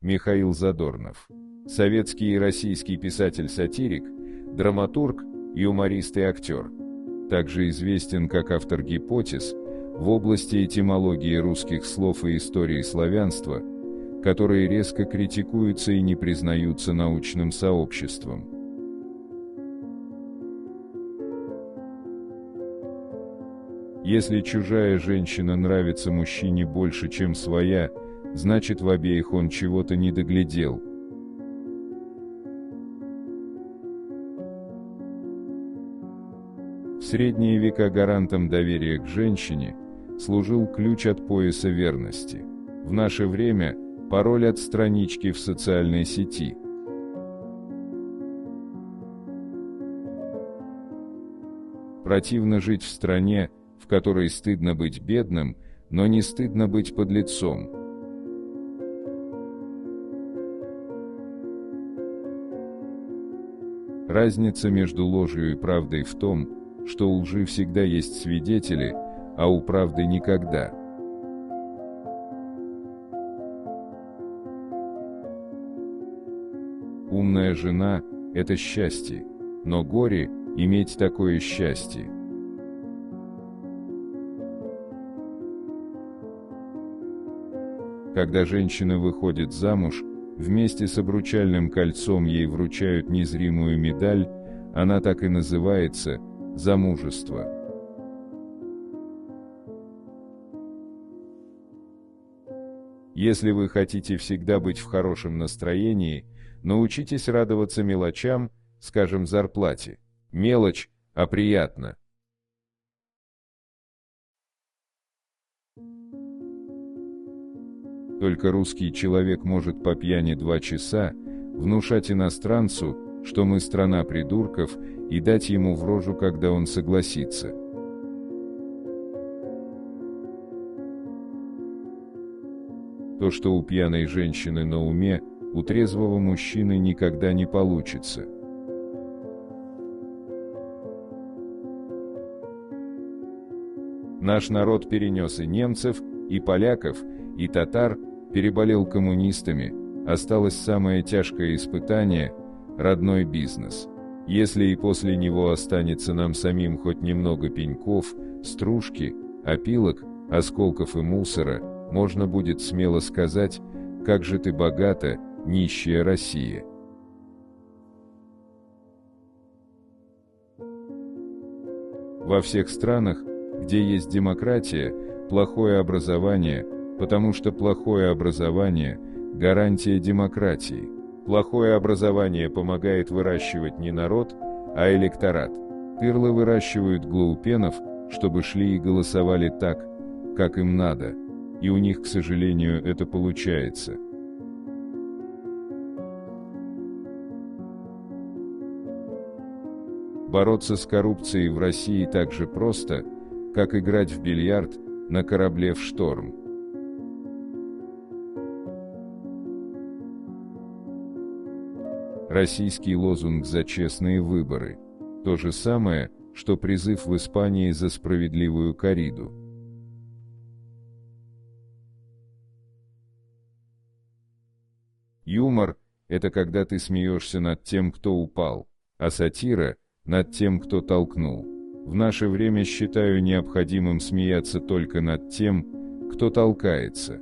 Михаил Задорнов. Советский и российский писатель-сатирик, драматург, юморист и актер. Также известен как автор гипотез в области этимологии русских слов и истории славянства, которые резко критикуются и не признаются научным сообществом. Если чужая женщина нравится мужчине больше, чем своя, значит, в обеих он чего-то не доглядел. В средние века гарантом доверия к женщине служил ключ от пояса верности. В наше время – пароль от странички в социальной сети. Противно жить в стране, в которой стыдно быть бедным, но не стыдно быть подлецом. Разница между ложью и правдой в том, что у лжи всегда есть свидетели, а у правды никогда. Умная жена – это счастье, но горе – иметь такое счастье. Когда женщина выходит замуж, вместе с обручальным кольцом ей вручают незримую медаль, она так и называется – замужество. Если вы хотите всегда быть в хорошем настроении, научитесь радоваться мелочам, скажем, зарплате. Мелочь, а приятно. Только русский человек может по пьяни 2 часа внушать иностранцу, что мы страна придурков, и дать ему в рожу, когда он согласится. То, что у пьяной женщины на уме, у трезвого мужчины никогда не получится. Наш народ перенес и немцев, и поляков, и татар, переболел коммунистами, осталось самое тяжкое испытание – родной бизнес. Если и после него останется нам самим хоть немного пеньков, стружки, опилок, осколков и мусора, можно будет смело сказать, как же ты богата, нищая Россия. Во всех странах, где есть демократия, плохое образование, потому что плохое образование – гарантия демократии. Плохое образование помогает выращивать не народ, а электорат. Тырлы выращивают глупенов, чтобы шли и голосовали так, как им надо, и у них, к сожалению, это получается. Бороться с коррупцией в России так же просто, как играть в бильярд на корабле в шторм. Российский лозунг за честные выборы – то же самое, что призыв в Испании за справедливую корриду. Юмор – это когда ты смеешься над тем, кто упал, а сатира – над тем, кто толкнул. В наше время считаю необходимым смеяться только над тем, кто толкается.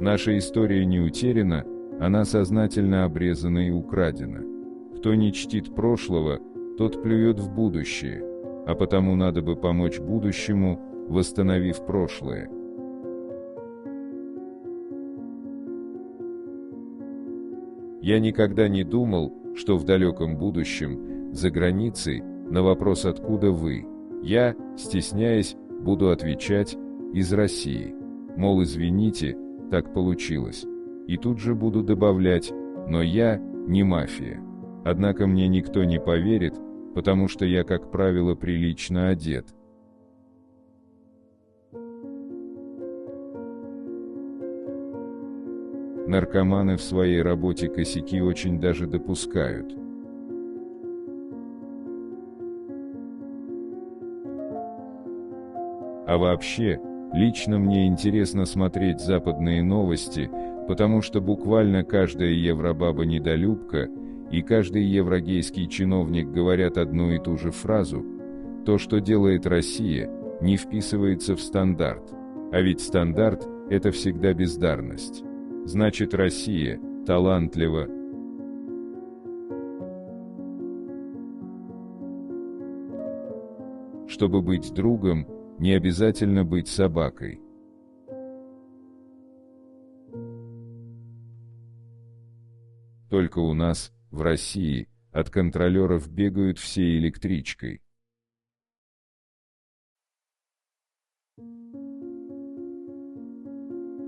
Наша история не утеряна, она сознательно обрезана и украдена. Кто не чтит прошлого, тот плюет в будущее, а потому надо бы помочь будущему, восстановив прошлое. Я никогда не думал, что в далеком будущем, за границей, на вопрос «Откуда вы?», я, стесняясь, буду отвечать «Из России». Мол, извините, так получилось. И тут же буду добавлять «Но я не мафия». Однако мне никто не поверит, потому что я, как правило, прилично одет. Наркоманы в своей работе косяки очень даже допускают. А вообще, лично мне интересно смотреть западные новости, потому что буквально каждая евробаба-недолюбка и каждый еврогейский чиновник говорят одну и ту же фразу: то, что делает Россия, не вписывается в стандарт. А ведь стандарт – это всегда бездарность. Значит, Россия талантлива. Чтобы быть другом, не обязательно быть собакой. Только у нас, в России, от контролеров бегают все электричкой.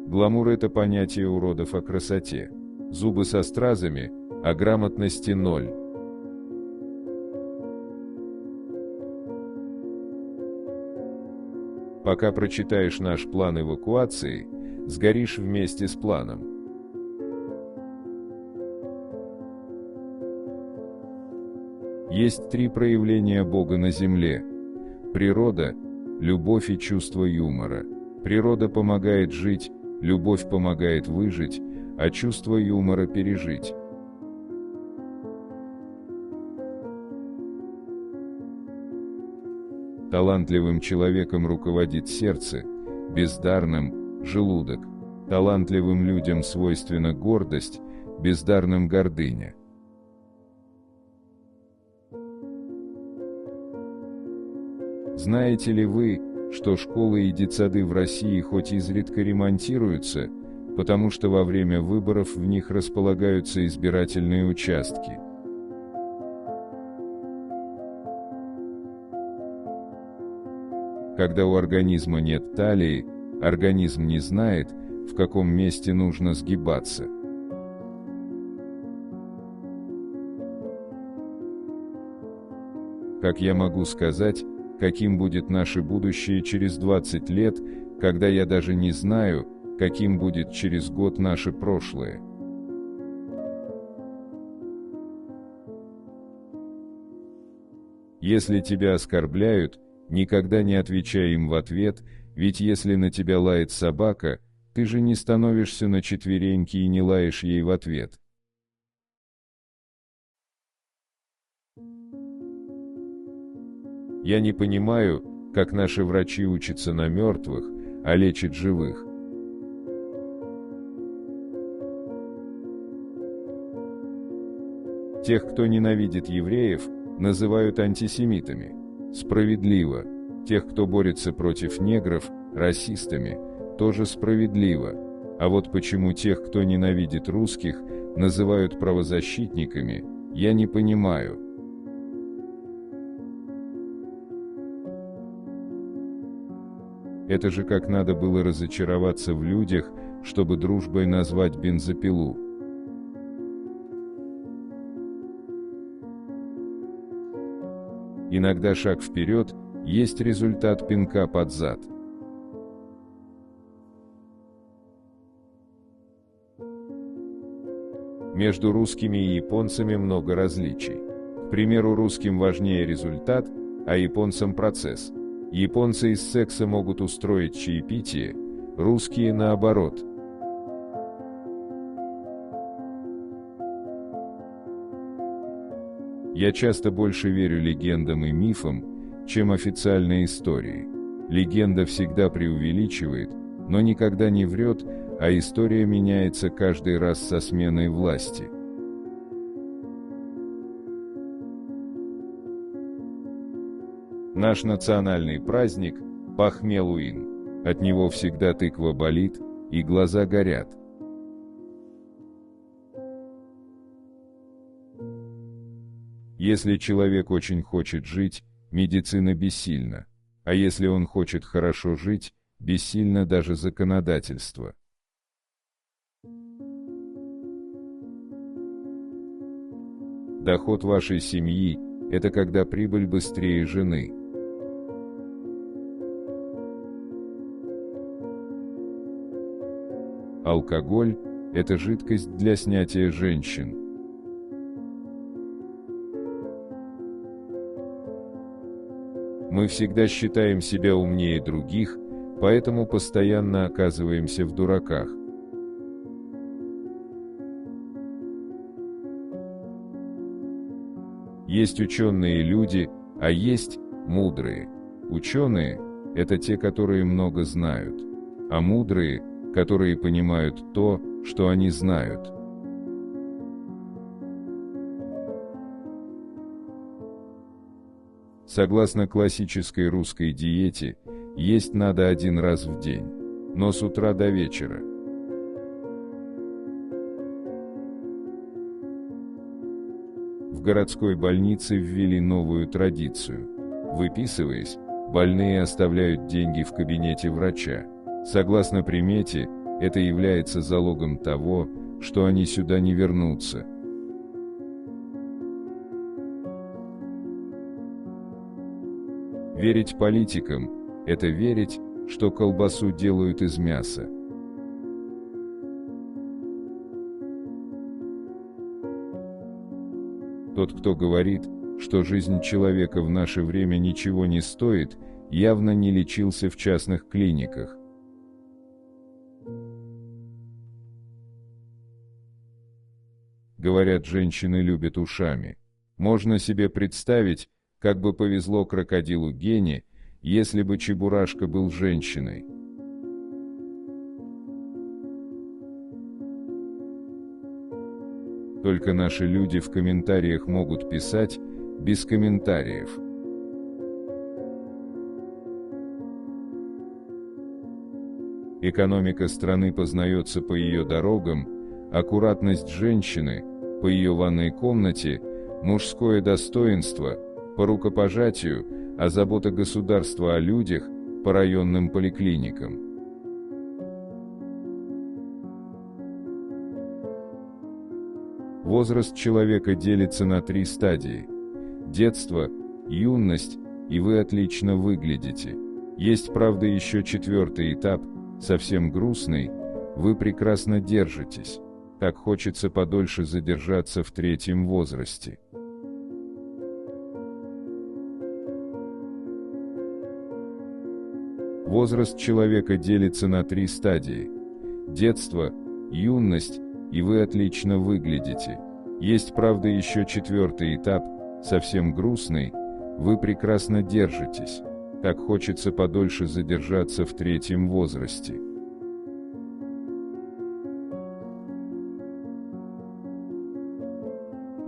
Гламур – это понятие уродов о красоте. Зубы со стразами, а грамотности ноль. Пока прочитаешь наш план эвакуации, сгоришь вместе с планом. Есть 3 проявления Бога на земле: природа, любовь и чувство юмора. Природа помогает жить, любовь помогает выжить, а чувство юмора пережить. Талантливым человеком руководит сердце, бездарным – желудок. Талантливым людям свойственна гордость, бездарным – гордыня. Знаете ли вы, что школы и детсады в России хоть изредка ремонтируются, потому что во время выборов в них располагаются избирательные участки? Когда у организма нет талии, организм не знает, в каком месте нужно сгибаться. Как я могу сказать, каким будет наше будущее через 20 лет, когда я даже не знаю, каким будет через год наше прошлое? Если тебя оскорбляют, никогда не отвечай им в ответ, ведь если на тебя лает собака, ты же не становишься на четвереньки и не лаешь ей в ответ. Я не понимаю, как наши врачи учатся на мертвых, а лечат живых. Тех, кто ненавидит евреев, называют антисемитами. Справедливо. Тех, кто борется против негров, расистами, тоже справедливо. А вот почему тех, кто ненавидит русских, называют правозащитниками, я не понимаю. Это же как надо было разочароваться в людях, чтобы дружбой назвать бензопилу. Иногда шаг вперед есть результат пинка под зад. Между русскими и японцами много различий. К примеру, русским важнее результат, а японцам процесс. Японцы из секса могут устроить чаепитие, русские наоборот. Я часто больше верю легендам и мифам, чем официальной истории. Легенда всегда преувеличивает, но никогда не врет, а история меняется каждый раз со сменой власти. Наш национальный праздник – Пахмелуин. От него всегда тыква болит и глаза горят. Если человек очень хочет жить, медицина бессильна. А если он хочет хорошо жить, бессильно даже законодательство. Доход вашей семьи – это когда прибыль быстрее жены. Алкоголь – это жидкость для снятия женщин. Мы всегда считаем себя умнее других, поэтому постоянно оказываемся в дураках. Есть ученые люди, а есть мудрые. Ученые – это те, которые много знают, а мудрые – которые понимают то, что они знают. Согласно классической русской диете, есть надо 1 раз в день, но с утра до вечера. В городской больнице ввели новую традицию. Выписываясь, больные оставляют деньги в кабинете врача. Согласно примете, это является залогом того, что они сюда не вернутся. Верить политикам – это верить, что колбасу делают из мяса. Тот, кто говорит, что жизнь человека в наше время ничего не стоит, явно не лечился в частных клиниках. Говорят, женщины любят ушами. Можно себе представить, как бы повезло крокодилу Гене, если бы Чебурашка был женщиной. Только наши люди в комментариях могут писать без комментариев. Экономика страны познается по ее дорогам, аккуратность женщины – по ее ванной комнате, мужское достоинство – по рукопожатию, а забота государства о людях – по районным поликлиникам. Возраст человека делится на 3 стадии. Детство, юность, и вы отлично выглядите. Есть, правда, еще 4-й этап, совсем грустный, вы прекрасно держитесь. Так хочется подольше задержаться в 3-м возрасте. Возраст человека делится на 3 стадии. Детство, юность, и вы отлично выглядите. Есть, правда, еще 4-й этап, совсем грустный, вы прекрасно держитесь. Так хочется подольше задержаться в 3-м возрасте.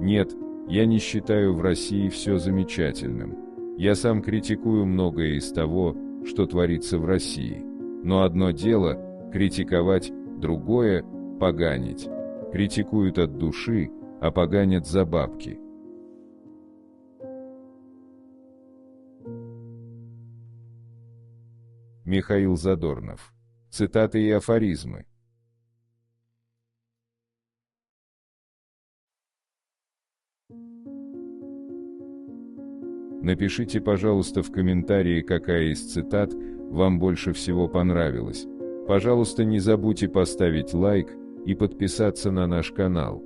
Нет, я не считаю в России все замечательным. Я сам критикую многое из того, что творится в России. Но одно дело – критиковать, другое – поганить. Критикуют от души, а поганят за бабки. Михаил Задорнов. Цитаты и афоризмы. Напишите, пожалуйста, в комментарии, какая из цитат вам больше всего понравилась. Пожалуйста, не забудьте поставить лайк и подписаться на наш канал.